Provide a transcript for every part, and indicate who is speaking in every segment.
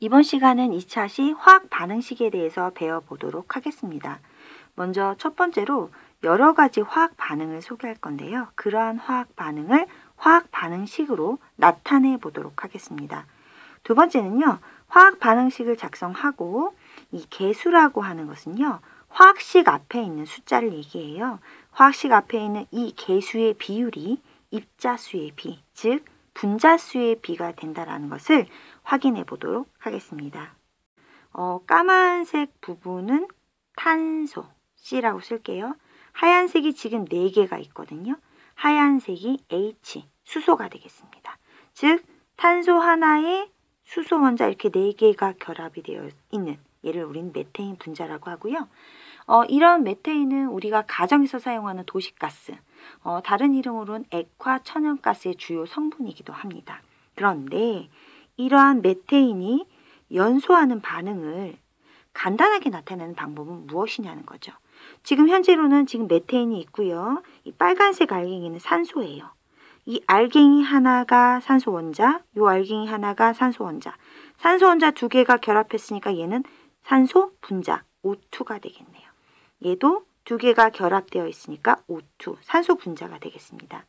Speaker 1: 이번 시간은 2차 시 화학 반응식에 대해서 배워보도록 하겠습니다. 먼저 첫 번째로 여러 가지 화학 반응을 소개할 건데요. 그러한 화학 반응을 화학 반응식으로 나타내 보도록 하겠습니다. 두 번째는요. 화학 반응식을 작성하고 이 개수라고 하는 것은요. 화학식 앞에 있는 숫자를 얘기해요. 화학식 앞에 있는 이 개수의 비율이 입자수의 비, 즉 분자수의 비가 된다는 것을 확인해 보도록 하겠습니다. 까만색 부분은 탄소, C라고 쓸게요. 하얀색이 지금 4개가 있거든요. 하얀색이 H, 수소가 되겠습니다. 즉 탄소 하나에 수소 원자 이렇게 4개가 결합이 되어 있는 얘를 우리는 메테인 분자라고 하고요. 이런 메테인은 우리가 가정에서 사용하는 도시가스, 다른 이름으로는 액화 천연가스의 주요 성분이기도 합니다. 그런데 이러한 메테인이 연소하는 반응을 간단하게 나타내는 방법은 무엇이냐는 거죠. 지금 현재로는 지금 메테인이 있고요. 이 빨간색 알갱이는 산소예요. 이 알갱이 하나가 산소 원자, 이 알갱이 하나가 산소 원자. 산소 원자 2개가 결합했으니까 얘는 산소 분자 O2가 되겠네요. 얘도 2개가 결합되어 있으니까 O2, 산소 분자가 되겠습니다.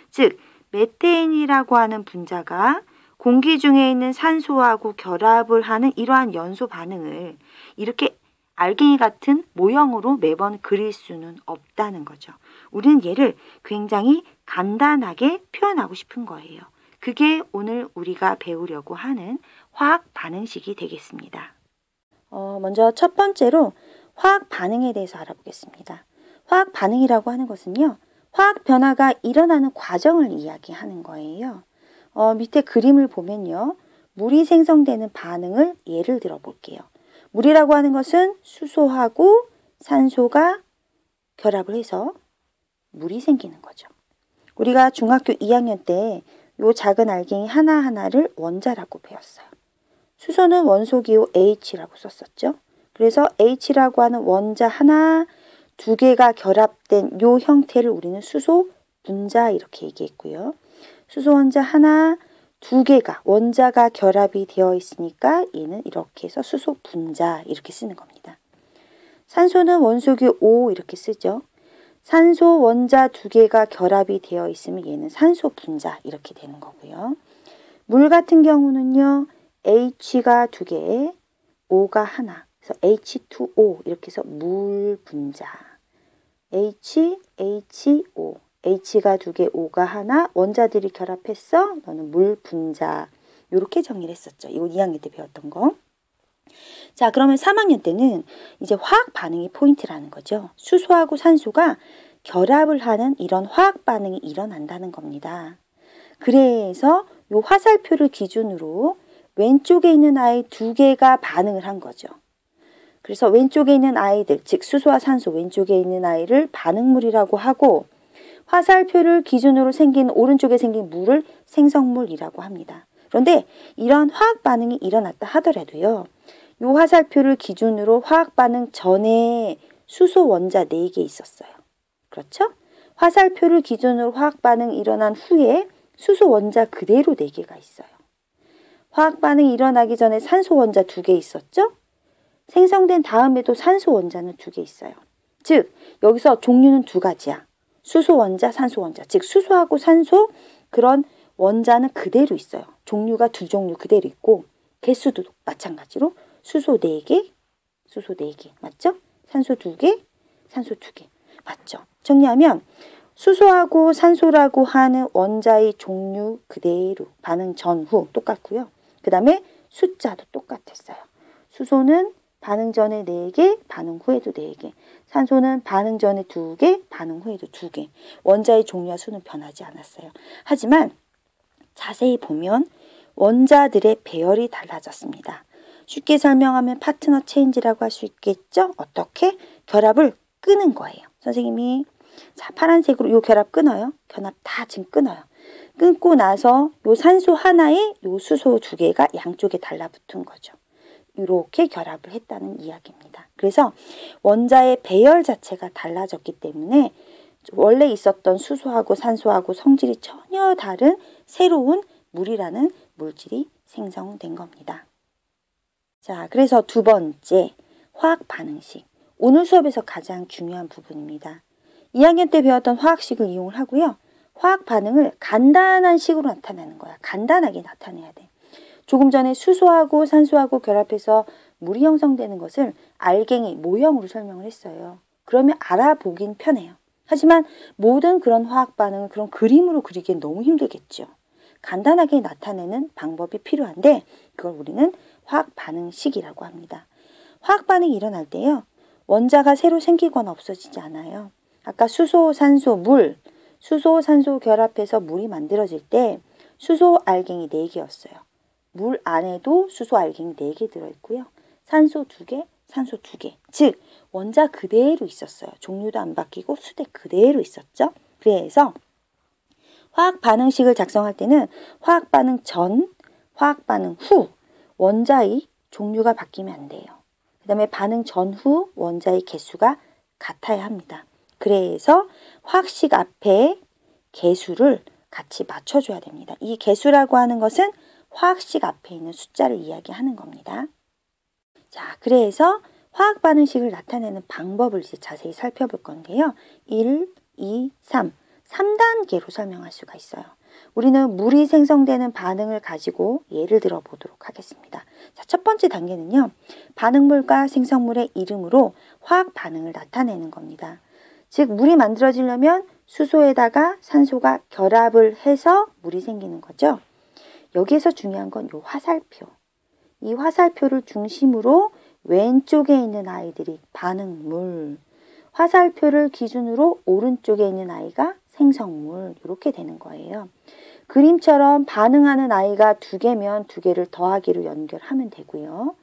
Speaker 1: 즉 메테인이라고 하는 분자가 공기 중에 있는 산소하고 결합을 하는 이러한 연소 반응을 이렇게 알갱이 같은 모형으로 매번 그릴 수는 없다는 거죠. 우리는 얘를 굉장히 간단하게 표현하고 싶은 거예요. 그게 오늘 우리가 배우려고 하는 화학 반응식이 되겠습니다. 먼저 첫 번째로 화학 반응에 대해서 알아보겠습니다. 화학 반응이라고 하는 것은요. 화학 변화가 일어나는 과정을 이야기하는 거예요. 밑에 그림을 보면요. 물이 생성되는 반응을 예를 들어 볼게요. 물이라고 하는 것은 수소하고 산소가 결합을 해서 물이 생기는 거죠. 우리가 중학교 2학년 때 이 작은 알갱이 하나하나를 원자라고 배웠어요. 수소는 원소기호 H라고 썼었죠. 그래서 H라고 하는 원자 하나, 2개가 결합된 이 형태를 우리는 수소 분자 이렇게 얘기했고요. 수소 원자 하나, 2개가 원자가 결합이 되어 있으니까 얘는 이렇게 해서 수소 분자 이렇게 쓰는 겁니다. 산소는 원소기호 O 이렇게 쓰죠. 산소 원자 2개가 결합이 되어 있으면 얘는 산소 분자 이렇게 되는 거고요. 물 같은 경우는요. H가 2개, O가 하나. 그래서 H2O 이렇게 해서 물 분자. HO. H가 2개, O가 하나. 원자들이 결합했어. 너는 물 분자. 이렇게 정리를 했었죠. 이거 2학년 때 배웠던 거. 자, 그러면 3학년 때는 이제 화학 반응이 포인트라는 거죠. 수소하고 산소가 결합을 하는 이런 화학 반응이 일어난다는 겁니다. 그래서 이 화살표를 기준으로 왼쪽에 있는 아이 2개가 반응을 한 거죠. 그래서 왼쪽에 있는 아이들, 즉 수소와 산소 왼쪽에 있는 아이를 반응물이라고 하고 화살표를 기준으로 생긴 오른쪽에 생긴 물을 생성물이라고 합니다. 그런데 이런 화학 반응이 일어났다 하더라도요. 이 화살표를 기준으로 화학 반응 전에 수소 원자 4개 있었어요. 그렇죠? 화살표를 기준으로 화학 반응 일어난 후에 수소 원자 그대로 4개가 있어요. 화학 반응이 일어나기 전에 산소 원자 2개 있었죠? 생성된 다음에도 산소 원자는 2개 있어요. 즉 여기서 종류는 2가지야. 수소 원자, 산소 원자. 즉 수소하고 산소 그런 원자는 그대로 있어요. 종류가 2종류 그대로 있고 개수도 마찬가지로 수소 4개, 수소 4개. 맞죠? 산소 2개, 산소 2개. 맞죠? 정리하면 수소하고 산소라고 하는 원자의 종류 그대로 반응 전후 똑같고요. 그 다음에 숫자도 똑같았어요. 수소는 반응 전에 4개, 반응 후에도 4개. 산소는 반응 전에 2개, 반응 후에도 2개. 원자의 종류와 수는 변하지 않았어요. 하지만 자세히 보면 원자들의 배열이 달라졌습니다. 쉽게 설명하면 파트너 체인지라고 할 수 있겠죠? 어떻게? 결합을 끄는 거예요. 선생님이 자 파란색으로 요 결합 끊어요. 결합 다 지금 끊어요. 끊고 나서 요 산소 하나에 요 수소 2개가 양쪽에 달라붙은 거죠. 이렇게 결합을 했다는 이야기입니다. 그래서 원자의 배열 자체가 달라졌기 때문에 원래 있었던 수소하고 산소하고 성질이 전혀 다른 새로운 물이라는 물질이 생성된 겁니다. 자, 그래서 두 번째, 화학 반응식. 오늘 수업에서 가장 중요한 부분입니다. 2학년 때 배웠던 화학식을 이용을 하고요. 화학 반응을 간단한 식으로 나타내는 거야. 간단하게 나타내야 돼. 조금 전에 수소하고 산소하고 결합해서 물이 형성되는 것을 알갱이 모형으로 설명을 했어요. 그러면 알아보긴 편해요. 하지만 모든 그런 화학 반응을 그런 그림으로 그리기엔 너무 힘들겠죠. 간단하게 나타내는 방법이 필요한데 그걸 우리는 화학 반응식이라고 합니다. 화학 반응이 일어날 때요. 원자가 새로 생기거나 없어지지 않아요. 아까 수소, 산소, 물, 수소, 산소 결합해서 물이 만들어질 때 수소 알갱이 4개였어요. 물 안에도 수소 알갱이 4개 들어있고요. 산소 2개, 산소 2개. 즉 원자 그대로 있었어요. 종류도 안 바뀌고 수대 그대로 있었죠. 그래서 화학 반응식을 작성할 때는 화학 반응 전, 화학 반응 후 원자의 종류가 바뀌면 안 돼요. 그 다음에 반응 전후 원자의 개수가 같아야 합니다. 그래서 화학식 앞에 개수를 같이 맞춰줘야 됩니다. 이 개수라고 하는 것은 화학식 앞에 있는 숫자를 이야기하는 겁니다. 자, 그래서 화학 반응식을 나타내는 방법을 이제 자세히 살펴볼 건데요. 1, 2, 3. 3단계로 설명할 수가 있어요. 우리는 물이 생성되는 반응을 가지고 예를 들어 보도록 하겠습니다. 자, 첫 번째 단계는요. 반응물과 생성물의 이름으로 화학 반응을 나타내는 겁니다. 즉 물이 만들어지려면 수소에다가 산소가 결합을 해서 물이 생기는 거죠. 여기에서 중요한 건 이 화살표. 이 화살표를 중심으로 왼쪽에 있는 아이들이 반응물, 화살표를 기준으로 오른쪽에 있는 아이가 생성물, 이렇게 되는 거예요. 그림처럼 반응하는 아이가 2개면 2개를 더하기로 연결하면 되고요.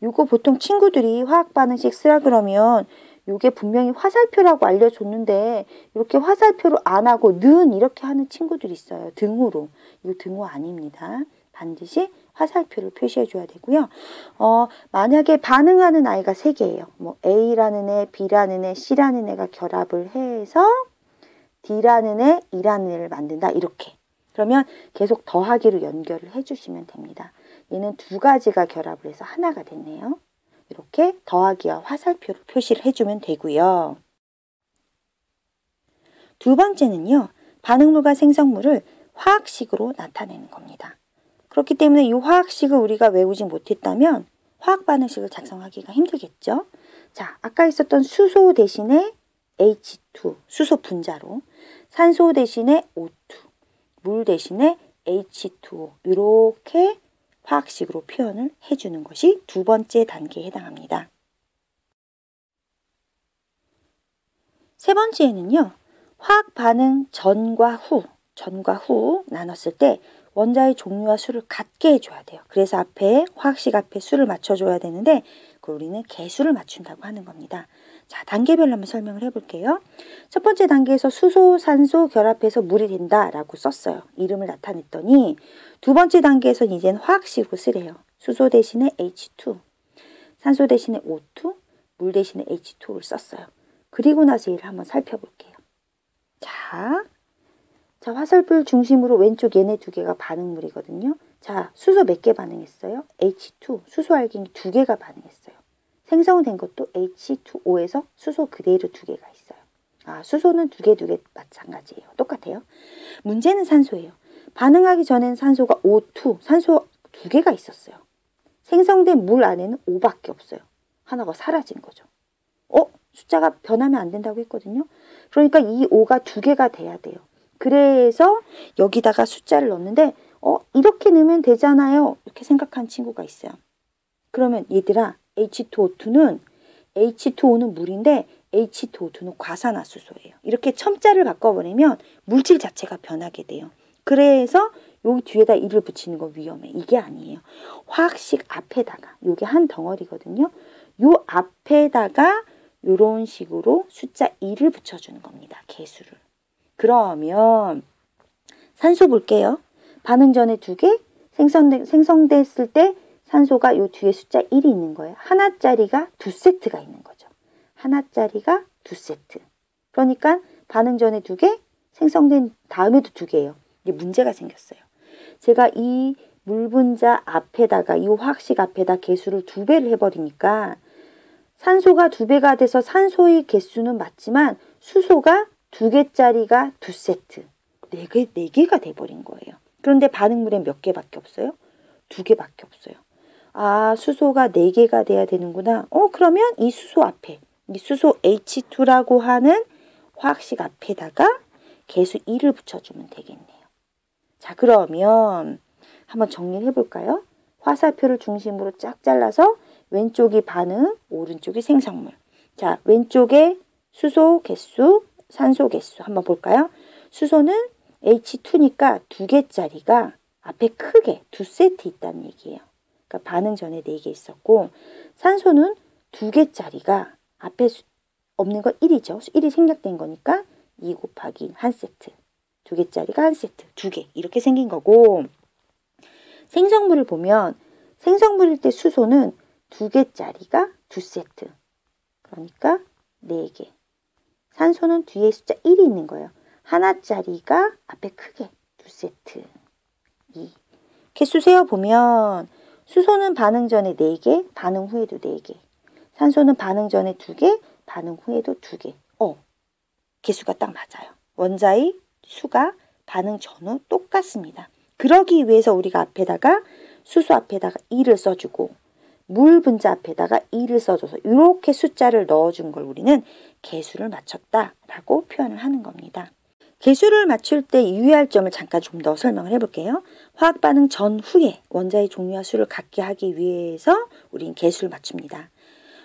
Speaker 1: 이거 보통 친구들이 화학 반응식 쓰라 그러면 이게 분명히 화살표라고 알려줬는데 이렇게 화살표로 안 하고 는 이렇게 하는 친구들이 있어요. 등호로. 이거 등호 아닙니다. 반드시 화살표를 표시해 줘야 되고요. 만약에 반응하는 아이가 3개예요. 뭐 A라는 애, B라는 애, C라는 애가 결합을 해서 D라는 애, E라는 애를 만든다. 이렇게. 그러면 계속 더하기로 연결을 해주시면 됩니다. 얘는 2가지가 결합을 해서 하나가 됐네요. 이렇게 더하기와 화살표로 표시를 해주면 되고요. 두 번째는요. 반응물과 생성물을 화학식으로 나타내는 겁니다. 그렇기 때문에 이 화학식을 우리가 외우지 못했다면 화학 반응식을 작성하기가 힘들겠죠. 자, 아까 있었던 수소 대신에 H2, 수소 분자로, 산소 대신에 O2, 물 대신에 H2O 이렇게 화학식으로 표현을 해주는 것이 두 번째 단계에 해당합니다. 세 번째에는요. 화학 반응 전과 후 나눴을 때 원자의 종류와 수를 같게 해줘야 돼요. 그래서 앞에 화학식 앞에 수를 맞춰줘야 되는데 그걸 우리는 개수를 맞춘다고 하는 겁니다. 자, 단계별로 한번 설명을 해볼게요. 첫 번째 단계에서 수소, 산소 결합해서 물이 된다라고 썼어요. 이름을 나타냈더니 두 번째 단계에서는 이제는 화학식으로 쓰래요. 수소 대신에 H2, 산소 대신에 O2, 물 대신에 H2를 썼어요. 그리고 나서 얘를 한번 살펴볼게요. 자, 화살표 중심으로 왼쪽 얘네 2개가 반응물이거든요. 자, 수소 몇 개 반응했어요? H2, 수소 알갱이 2개가 반응했어요. 생성된 것도 H2O에서 수소 그대로 2개가 있어요. 아, 수소는 2개 마찬가지예요. 똑같아요. 문제는 산소예요. 반응하기 전에는 산소가 O2, 산소 2개가 있었어요. 생성된 물 안에는 O밖에 없어요. 하나가 사라진 거죠. 숫자가 변하면 안 된다고 했거든요. 그러니까 이 O가 2개가 돼야 돼요. 그래서 여기다가 숫자를 넣었는데 이렇게 넣으면 되잖아요. 이렇게 생각한 친구가 있어요. 그러면 얘들아 H2O2는 물인데 H2O2는 과산화수소예요. 이렇게 첨자를 바꿔버리면 물질 자체가 변하게 돼요. 그래서 여기 뒤에다 1을 붙이는 거 위험해. 이게 아니에요. 화학식 앞에다가 이게 한 덩어리거든요. 요 앞에다가 이런 식으로 숫자 2를 붙여주는 겁니다. 개수를. 그러면 산소 볼게요. 반응 전에 2개, 생성됐을 때 산소가 요 뒤에 숫자 1이 있는 거예요. 하나짜리가 2세트가 있는 거죠. 하나짜리가 2세트. 그러니까 반응 전에 2개, 생성된 다음에도 2개예요. 이게 문제가 생겼어요. 제가 이 물 분자 앞에다가 이 화학식 앞에다 개수를 2배를 해버리니까 산소가 2배가 돼서 산소의 개수는 맞지만 수소가 2개짜리가 2세트, 4개가 돼버린 거예요. 그런데 반응물엔 몇 개밖에 없어요? 2개밖에 없어요. 아, 수소가 4개가 돼야 되는구나. 그러면 이 수소 앞에, 이 수소 H2라고 하는 화학식 앞에다가 개수 2를 붙여주면 되겠네요. 자, 그러면 한번 정리를 해볼까요? 화살표를 중심으로 쫙 잘라서 왼쪽이 반응, 오른쪽이 생성물. 자, 왼쪽에 수소 개수, 산소 개수 한번 볼까요? 수소는 H2니까 2개짜리가 앞에 크게 2세트 있다는 얘기예요. 그러니까 반응 전에 4개 있었고, 산소는 2개짜리가 앞에 없는 거 1이죠. 1이 생략된 거니까 2 곱하기 1세트. 2개짜리가 1세트, 2개 이렇게 생긴 거고, 생성물을 보면 생성물일 때 수소는 2개짜리가 2세트. 그러니까 4개. 산소는 뒤에 숫자 1이 있는 거예요. 하나짜리가 앞에 크게 2세트. 2. 개수 세어보면 수소는 반응 전에 4개, 반응 후에도 4개. 산소는 반응 전에 2개, 반응 후에도 2개. 개수가 딱 맞아요. 원자의 수가 반응 전후 똑같습니다. 그러기 위해서 우리가 앞에다가 수소 앞에다가 2를 써주고 물 분자 앞에다가 2를 써줘서 이렇게 숫자를 넣어준 걸 우리는 개수를 맞췄다라고 표현을 하는 겁니다. 개수를 맞출 때 유의할 점을 잠깐 좀 더 설명을 해볼게요. 화학 반응 전후에 원자의 종류와 수를 같게 하기 위해서 우리는 개수를 맞춥니다.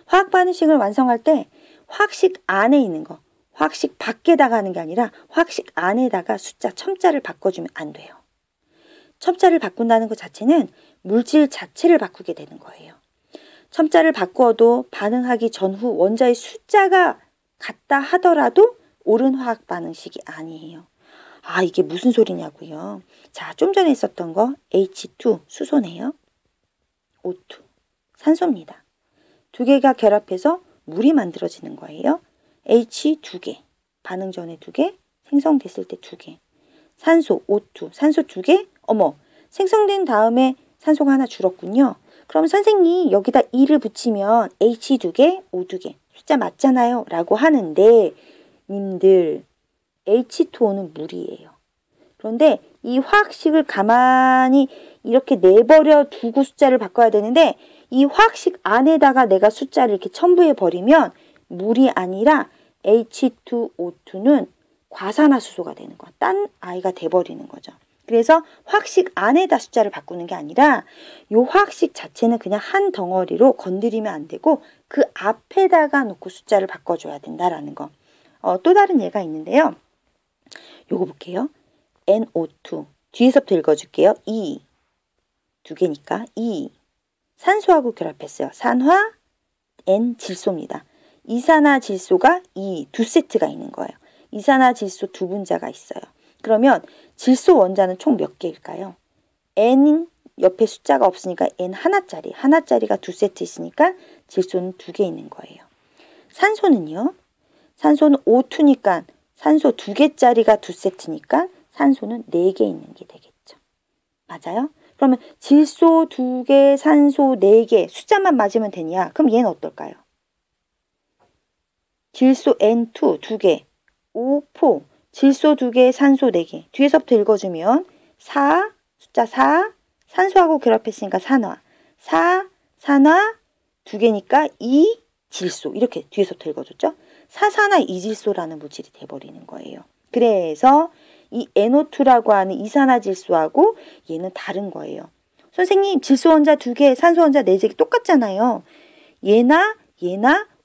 Speaker 1: 화학 반응식을 완성할 때 화학식 안에 있는 거, 화학식 밖에다가 하는 게 아니라 화학식 안에다가 숫자 첨자를 바꿔주면 안 돼요. 첨자를 바꾼다는 것 자체는 물질 자체를 바꾸게 되는 거예요. 첨자를 바꾸어도 반응하기 전후 원자의 숫자가 같다 하더라도 옳은 화학 반응식이 아니에요. 아, 이게 무슨 소리냐고요. 자, 좀 전에 있었던 거 H2 수소네요. O2 산소입니다. 2개가 결합해서 물이 만들어지는 거예요. H 2개, 반응 전에 2개, 생성됐을 때 2개. 산소 O2, 산소 2개. 어머, 생성된 다음에 산소가 하나 줄었군요. 그럼 선생님 여기다 2를 붙이면 H 2개, O 2개. 숫자 맞잖아요. 라고 하는데 님들 H2O는 물이에요. 그런데 이 화학식을 가만히 이렇게 내버려 두고 숫자를 바꿔야 되는데 이 화학식 안에다가 내가 숫자를 이렇게 첨부해 버리면 물이 아니라 H2O2는 과산화수소가 되는 거야. 딴 아이가 돼버리는 거죠. 그래서 화학식 안에다 숫자를 바꾸는 게 아니라 이 화학식 자체는 그냥 한 덩어리로 건드리면 안 되고 그 앞에다가 놓고 숫자를 바꿔줘야 된다라는 거. 또 다른 예가 있는데요. 요거 볼게요. NO2 뒤에서부터 읽어줄게요. 2 2개니까 2 산소하고 결합했어요. 산화 N 질소입니다. 이산화질소가 2세트가 있는 거예요. 이산화질소 2분자가 있어요. 그러면 질소 원자는 총 몇 개일까요? N 옆에 숫자가 없으니까 N 하나짜리. 하나짜리가 2세트 있으니까 질소는 2개 있는 거예요. 산소는요? 산소는 O2니까 산소 2개짜리가 2세트니까 산소는 4개 있는 게 되겠죠. 맞아요? 그러면 질소 2개, 산소 4개 숫자만 맞으면 되냐? 그럼 얘는 어떨까요? 질소 N2 2개, O4 질소 2개, 산소 4개. 뒤에서부터 읽어주면 4, 숫자 4, 산소하고 결합했으니까 산화. 4, 산화 2개니까 2, 질소. 이렇게 뒤에서부터 읽어줬죠. 사산화 이질소라는 물질이 돼버리는 거예요. 그래서 이 NO2라고 하는 이산화질소하고 얘는 다른 거예요. 선생님, 질소 원자 2개, 산소 원자 4개 똑같잖아요. 얘나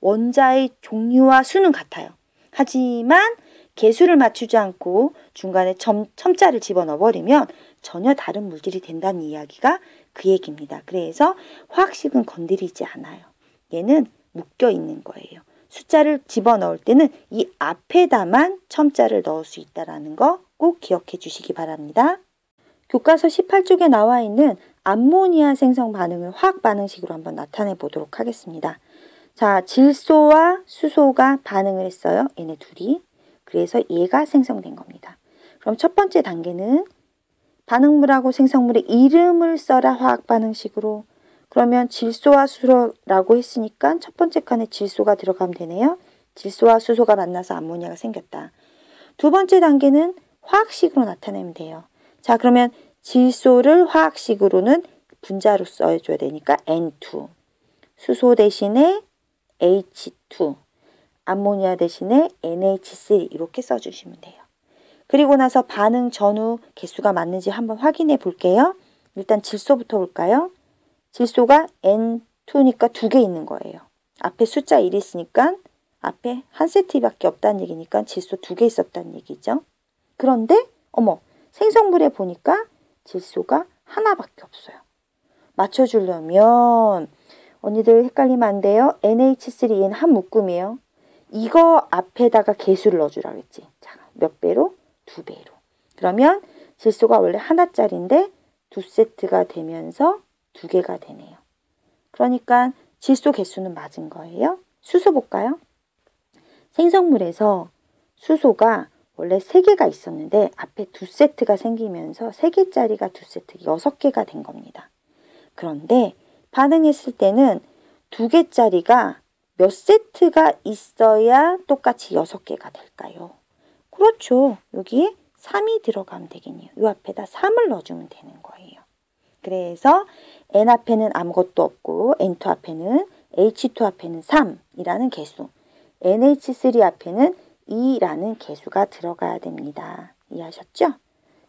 Speaker 1: 원자의 종류와 수는 같아요. 하지만 개수를 맞추지 않고 중간에 첨자를 집어넣어 버리면 전혀 다른 물질이 된다는 이야기가 그 얘기입니다. 그래서 화학식은 건드리지 않아요. 얘는 묶여 있는 거예요. 숫자를 집어넣을 때는 이 앞에다만 첨자를 넣을 수 있다는 거 꼭 기억해 주시기 바랍니다. 교과서 18쪽에 나와 있는 암모니아 생성 반응을 화학 반응식으로 한번 나타내 보도록 하겠습니다. 자, 질소와 수소가 반응을 했어요. 얘네 둘이. 그래서 얘가 생성된 겁니다. 그럼 첫 번째 단계는 반응물하고 생성물의 이름을 써라 화학 반응식으로. 그러면 질소와 수소라고 했으니까 첫 번째 칸에 질소가 들어가면 되네요. 질소와 수소가 만나서 암모니아가 생겼다. 두 번째 단계는 화학식으로 나타내면 돼요. 자, 그러면 질소를 화학식으로는 분자로 써줘야 되니까 N2. 수소 대신에 H2. 암모니아 대신에 NH3 이렇게 써주시면 돼요. 그리고 나서 반응 전후 개수가 맞는지 한번 확인해 볼게요. 일단 질소부터 볼까요? 질소가 N2니까 2개 있는 거예요. 앞에 숫자 1이 있으니까 앞에 한 세트밖에 없다는 얘기니까 질소 2개 있었다는 얘기죠. 그런데 어머, 생성물에 보니까 질소가 하나밖에 없어요. 맞춰주려면 언니들 헷갈리면 안 돼요. NH3는 한 묶음이에요. 이거 앞에다가 개수를 넣어주라 그랬지. 자, 몇 배로? 2배로. 그러면 질소가 원래 하나짜리인데 2세트가 되면서 2개가 되네요. 그러니까 질소 개수는 맞은 거예요. 수소 볼까요? 생성물에서 수소가 원래 3개가 있었는데 앞에 2세트가 생기면서 3개짜리가 2세트, 6개가 된 겁니다. 그런데 반응했을 때는 2개짜리가 몇 세트가 있어야 똑같이 6개가 될까요? 그렇죠. 여기에 3이 들어가면 되겠네요. 이 앞에다 3을 넣어주면 되는 거예요. 그래서 N 앞에는 아무것도 없고 N2 앞에는 H2 앞에는 3이라는 개수, NH3 앞에는 2라는 개수가 들어가야 됩니다. 이해하셨죠?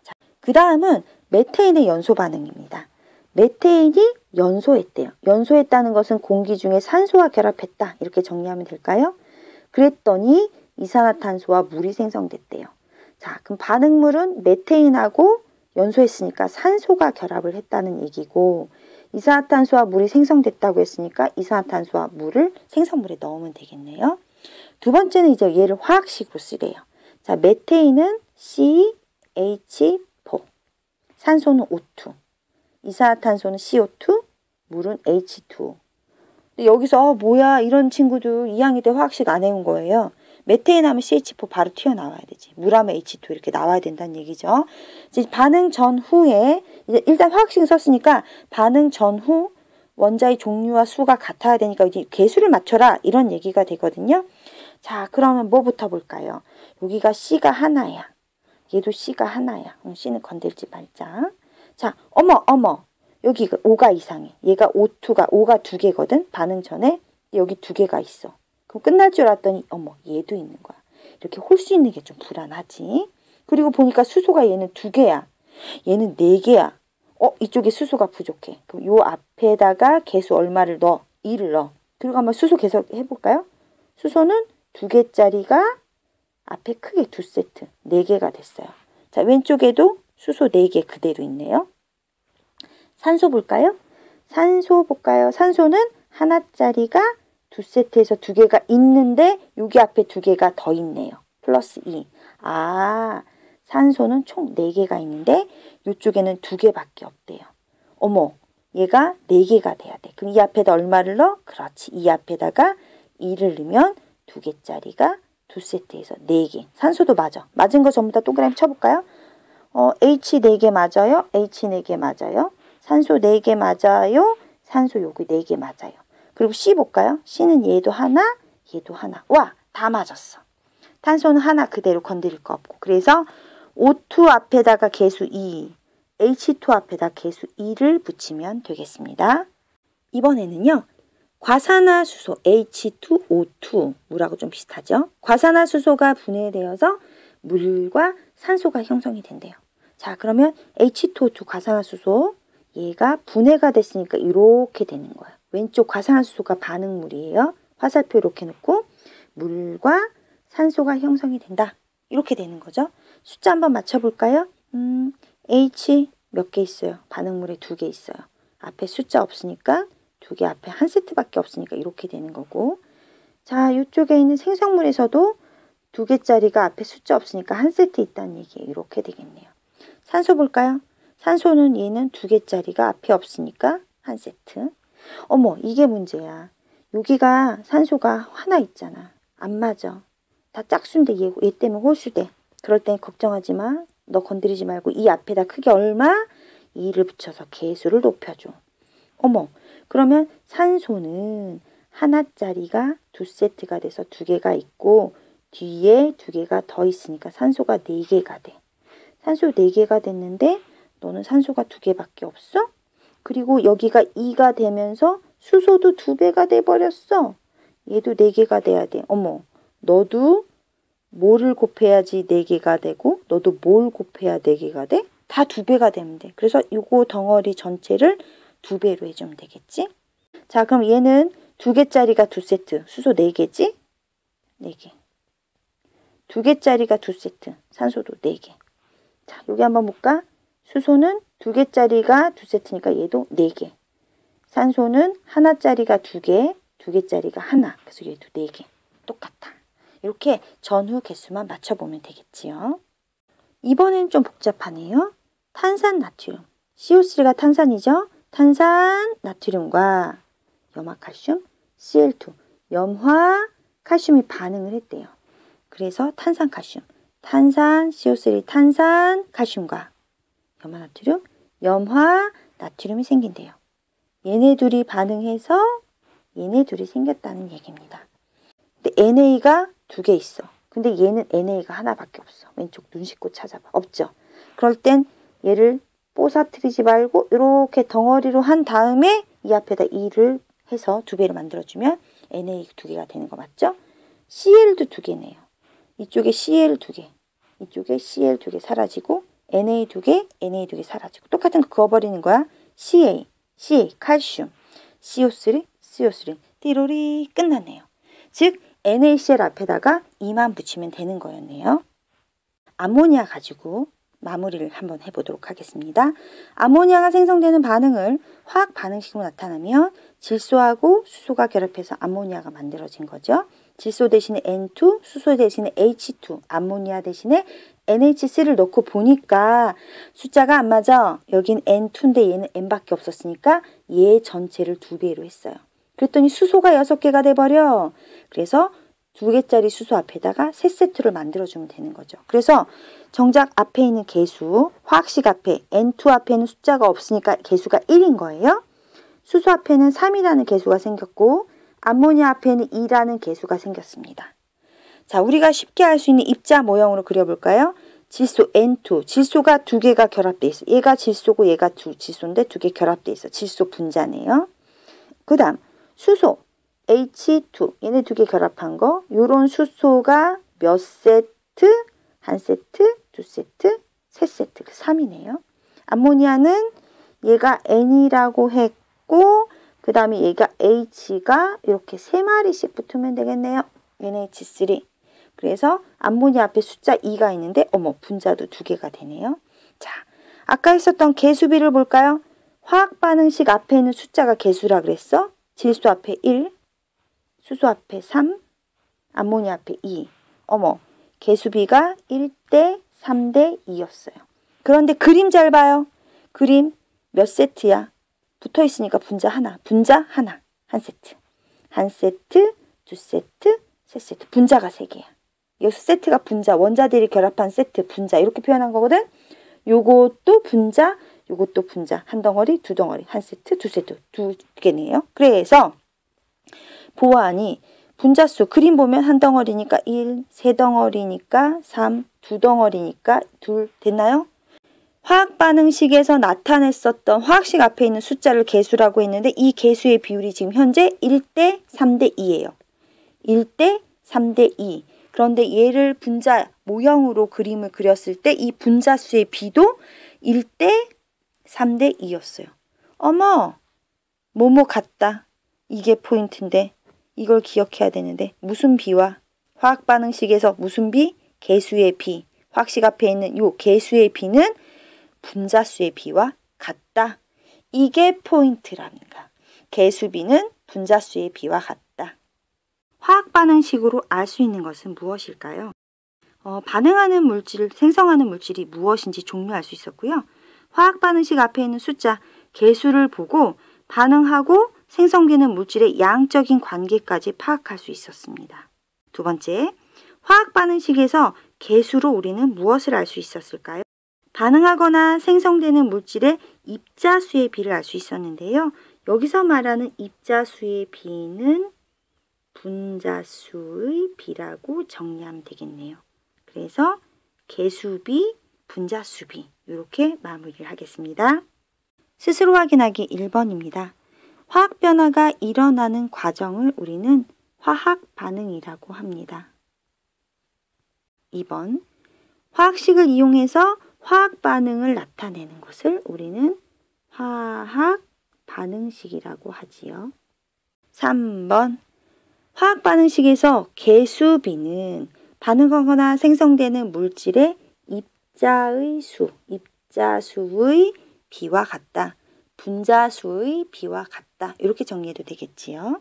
Speaker 1: 자, 그 다음은 메테인의 연소 반응입니다. 메테인이 연소했대요. 연소했다는 것은 공기 중에 산소와 결합했다. 이렇게 정리하면 될까요? 그랬더니 이산화탄소와 물이 생성됐대요. 자, 그럼 반응물은 메테인하고 연소했으니까 산소가 결합을 했다는 얘기고, 이산화탄소와 물이 생성됐다고 했으니까 이산화탄소와 물을 생성물에 넣으면 되겠네요. 두 번째는 이제 얘를 화학식으로 쓰래요. 자, 메테인은 CH4, 산소는 O2, 이산화탄소는 CO2, 물은 H2O. 여기서 뭐야 이런 친구들 2학년 때 화학식 안 해온 거예요. 메테인 하면 CH4 바로 튀어나와야 되지. 물 하면 H2 이렇게 나와야 된다는 얘기죠. 이제 반응 전후에 이제 일단 화학식 썼으니까 반응 전후 원자의 종류와 수가 같아야 되니까 이제 개수를 맞춰라 이런 얘기가 되거든요. 자, 그러면 뭐부터 볼까요? 여기가 C가 하나야. 얘도 C가 하나야. C는 건들지 말자. 자, 어머. 여기 5가 이상해. 얘가 O2가 5가 2개거든. 반응 전에 여기 2개가 있어. 그럼 끝날 줄 알았더니 어머 얘도 있는 거야. 이렇게 홀수 있는 게 좀 불안하지. 그리고 보니까 수소가 얘는 2개야. 얘는 4개야. 이쪽에 수소가 부족해. 그럼 요 앞에다가 개수 얼마를 넣어? 2를 넣어. 그리고 한번 수소 계속 해볼까요? 수소는 2개짜리가 앞에 크게 2세트, 4개가 됐어요. 자, 왼쪽에도 수소 4개 그대로 있네요. 산소 볼까요? 산소는 하나짜리가 2세트에서 2개가 있는데 여기 앞에 2개가 더 있네요. 플러스 2. 아, 산소는 총 4개가 있는데 이쪽에는 2개밖에 없대요. 어머, 얘가 4개가 돼야 돼. 그럼 이 앞에다 얼마를 넣어? 그렇지. 이 앞에다가 2를 넣으면 2개짜리가 2세트에서 4개. 산소도 맞아. 맞은 거 전부 다 동그라미 쳐볼까요? H 4개 맞아요. H 4개 맞아요. 산소 4개 맞아요. 산소 여기 4개 맞아요. 그리고 C 볼까요? C는 얘도 하나, 얘도 하나. 와, 다 맞았어. 탄소는 하나 그대로 건드릴 거 없고. 그래서 O2 앞에다가 개수 2, H2 앞에다 개수 2를 붙이면 되겠습니다. 이번에는요. 과산화수소 H2O2 물하고 좀 비슷하죠. 과산화수소가 분해되어서 물과 산소가 형성이 된대요. 자, 그러면 H2O2 과산화수소 얘가 분해가 됐으니까 이렇게 되는 거야. 왼쪽 과산화수소가 반응물이에요. 화살표 이렇게 놓고 물과 산소가 형성이 된다. 이렇게 되는 거죠. 숫자 한번 맞춰볼까요? H 몇 개 있어요? 반응물에 2개 있어요. 앞에 숫자 없으니까 2개 앞에 한 세트밖에 없으니까 이렇게 되는 거고. 자, 이쪽에 있는 생성물에서도 2개짜리가 앞에 숫자 없으니까 한 세트 있다는 얘기예요. 이렇게 되겠네요. 산소 볼까요? 산소는 얘는 2개짜리가 앞에 없으니까 한 세트. 어머, 이게 문제야. 여기가 산소가 하나 있잖아. 안 맞아. 다 짝수인데 얘 때문에 홀수돼. 그럴 땐 걱정하지 마. 너 건드리지 말고 이 앞에다 크게 얼마? 2를 붙여서 개수를 높여줘. 어머, 그러면 산소는 하나짜리가 2세트가 돼서 2개가 있고 뒤에 2개가 더 있으니까 산소가 4개가 돼. 산소 4개가 됐는데 너는 산소가 2개밖에 없어? 그리고 여기가 2가 되면서 수소도 2배가 돼버렸어. 얘도 4개가 돼야 돼. 어머, 너도 뭐를 곱해야지 4개가 되고 너도 뭘 곱해야 4개가 돼? 다 2배가 되면 돼. 그래서 요거 덩어리 전체를 2배로 해주면 되겠지? 자, 그럼 얘는 2개짜리가 2세트. 수소 4개지? 4개. 2개짜리가 2세트. 산소도 4개. 자, 여기 한번 볼까? 수소는 2개짜리가 2세트니까 얘도 4개. 산소는 하나짜리가 2개, 2개짜리가 하나. 그래서 얘도 4개. 똑같아. 이렇게 전후 개수만 맞춰보면 되겠지요. 이번엔 좀 복잡하네요. 탄산 나트륨. CO3가 탄산이죠? 탄산 나트륨과 염화칼슘, Cl2, 염화 칼슘이 반응을 했대요. 그래서 탄산칼슘, 탄산, CO3, 탄산, 칼슘과 염화나트륨, 염화 나트륨이 생긴대요. 얘네 둘이 반응해서 얘네 둘이 생겼다는 얘기입니다. 근데 NA가 2개 있어. 근데 얘는 NA가 하나밖에 없어. 왼쪽 눈 씻고 찾아봐. 없죠? 그럴 땐 얘를 뽀사트리지 말고 이렇게 덩어리로 한 다음에 이 앞에다 2를 해서 2배로 만들어주면 NA 2개가 되는 거 맞죠? CL도 2개네요. 이쪽에 CL 2개, 이쪽에 CL 2개 사라지고 NA 2개, NA 2개 사라지고 똑같은 거 그어버리는 거야. CA, CA, 칼슘, CO3, CO3, 띠로리 끝났네요. 즉 NaCl 앞에다가 2만 붙이면 되는 거였네요. 암모니아 가지고 마무리를 한번 해보도록 하겠습니다. 암모니아가 생성되는 반응을 화학 반응식으로 나타나면 질소하고 수소가 결합해서 암모니아가 만들어진 거죠. 질소 대신에 N2, 수소 대신에 H2, 암모니아 대신에 NH3를 넣고 보니까 숫자가 안 맞아. 여긴 N2인데 얘는 N밖에 없었으니까 얘 전체를 2배로 했어요. 그랬더니 수소가 6개가 돼버려. 그래서 2개짜리 수소 앞에다가 3세트를 만들어주면 되는 거죠. 그래서 정작 앞에 있는 개수, 화학식 앞에 N2 앞에는 숫자가 없으니까 개수가 1인 거예요. 수소 앞에는 3이라는 개수가 생겼고 암모니아 앞에는 2라는 개수가 생겼습니다. 자, 우리가 쉽게 할 수 있는 입자 모형으로 그려볼까요? 질소 N2, 질소가 2개가 결합되어 있어. 얘가 질소고 얘가 질소인데 2개 결합되어 있어. 질소 분자네요. 그 다음 수소 H2, 얘네 2개 결합한 거. 요런 수소가 몇 세트? 1세트, 2세트, 3세트, 3이네요. 암모니아는 얘가 N이라고 했고 그 다음에 얘가 H가 이렇게 3마리씩 붙으면 되겠네요. NH3. 그래서 암모니아 앞에 숫자 2가 있는데 어머 분자도 2개가 되네요. 자, 아까 했었던 개수비를 볼까요? 화학 반응식 앞에 있는 숫자가 개수라 그랬어. 질소 앞에 1, 수소 앞에 3, 암모니아 앞에 2. 어머, 개수비가 1대 3대 2였어요. 그런데 그림 잘 봐요. 그림 몇 세트야? 붙어 있으니까 분자 하나, 한 세트. 한 세트, 2세트, 3세트. 분자가 3개야. 여기서 세트가 분자, 원자들이 결합한 세트, 분자 이렇게 표현한 거거든. 요것도 분자, 요것도 분자. 한 덩어리, 2덩어리, 한 세트, 2세트, 2개네요. 그래서 보아하니 분자수 그림 보면 한 덩어리니까 1, 세 덩어리니까 3, 두 덩어리니까 2 됐나요? 화학 반응식에서 나타냈었던 화학식 앞에 있는 숫자를 개수라고 했는데 이 개수의 비율이 지금 현재 1대 3대 2예요. 1대 3대 2. 그런데 얘를 분자 모형으로 그림을 그렸을 때 이 분자수의 비도 1대 3대 2였어요. 어머, 뭐뭐 같다. 이게 포인트인데 이걸 기억해야 되는데 무슨 비와 화학 반응식에서 무슨 비? 개수의 비. 화학식 앞에 있는 요 개수의 비는 분자수의 비와 같다. 이게 포인트랍니다. 개수비는 분자수의 비와 같다. 화학 반응식으로 알 수 있는 것은 무엇일까요? 반응하는 물질, 생성하는 물질이 무엇인지 종류할 수 있었고요. 화학 반응식 앞에 있는 숫자, 개수를 보고 반응하고 생성되는 물질의 양적인 관계까지 파악할 수 있었습니다. 두 번째, 화학 반응식에서 개수로 우리는 무엇을 알 수 있었을까요? 반응하거나 생성되는 물질의 입자수의 비를 알 수 있었는데요. 여기서 말하는 입자수의 비는 분자수의 비라고 정리하면 되겠네요. 그래서 개수비, 분자수비 이렇게 마무리를 하겠습니다. 스스로 확인하기 1번입니다. 화학 변화가 일어나는 과정을 우리는 화학 반응이라고 합니다. 2번, 화학식을 이용해서 화학 반응을 나타내는 것을 우리는 화학 반응식이라고 하지요. 3번, 화학 반응식에서 개수비는 반응하거나 생성되는 물질의 입자의 수, 입자수의 비와 같다. 분자수의 비와 같다. 이렇게 정리해도 되겠지요.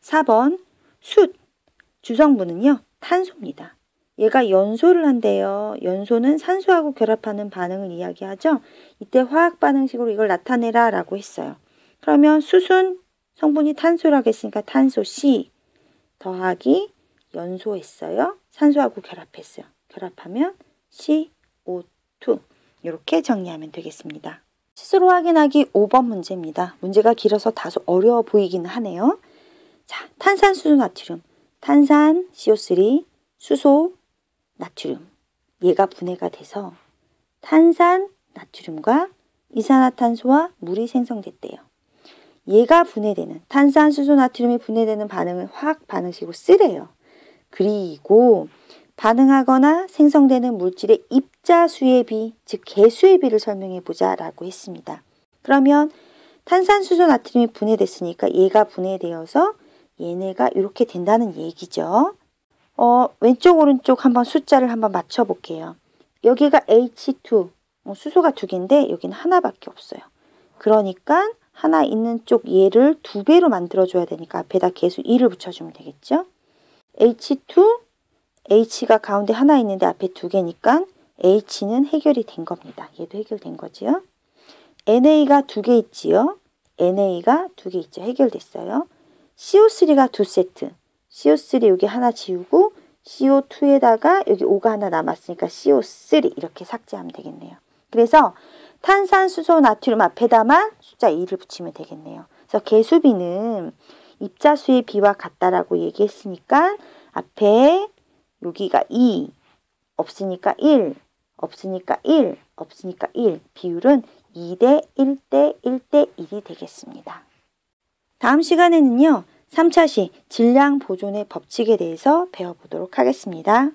Speaker 1: 4번, 숯, 주성분은요, 탄소입니다. 얘가 연소를 한대요. 연소는 산소하고 결합하는 반응을 이야기하죠. 이때 화학 반응식으로 이걸 나타내라 라고 했어요. 그러면 숯은 성분이 탄소라고 했으니까 탄소 C 더하기 연소했어요. 산소하고 결합했어요. 결합하면 CO2 이렇게 정리하면 되겠습니다. 스스로 확인하기 5번 문제입니다. 문제가 길어서 다소 어려워 보이기는 하네요. 자, 탄산수소 나트륨, 탄산 CO3, 수소 나트륨, 얘가 분해가 돼서 탄산 나트륨과 이산화탄소와 물이 생성됐대요. 얘가 분해되는 탄산수소 나트륨이 분해되는 반응을 화학 반응식으로 쓰래요. 그리고 반응하거나 생성되는 물질의 입자수의 비, 즉 개수의 비를 설명해 보자 라고 했습니다. 그러면 탄산수소 나트륨이 분해됐으니까 얘가 분해되어서 얘네가 이렇게 된다는 얘기죠. 왼쪽 오른쪽 한번 숫자를 한번 맞춰 볼게요. 여기가 H2, 수소가 2개인데 여기는 하나밖에 없어요. 그러니까 하나 있는 쪽 얘를 2배로 만들어줘야 되니까 앞에다 개수 2를 붙여주면 되겠죠. H2, H가 가운데 하나 있는데 앞에 2개니까 H는 해결이 된 겁니다. 얘도 해결된 거지요. NA가 2개 있지요. NA가 2개 있죠. 해결됐어요. CO3가 2세트. CO3 여기 하나 지우고 CO2에다가 여기 O가 하나 남았으니까 CO3 이렇게 삭제하면 되겠네요. 그래서 탄산수소 나트륨 앞에다만 숫자 2를 붙이면 되겠네요. 그래서 개수비는 입자수의 비와 같다라고 얘기했으니까 앞에 여기가 2, 없으니까 1, 없으니까 1, 없으니까 1. 비율은 2대 1대 1대 1이 되겠습니다. 다음 시간에는요. 3차시 질량 보존의 법칙에 대해서 배워보도록 하겠습니다.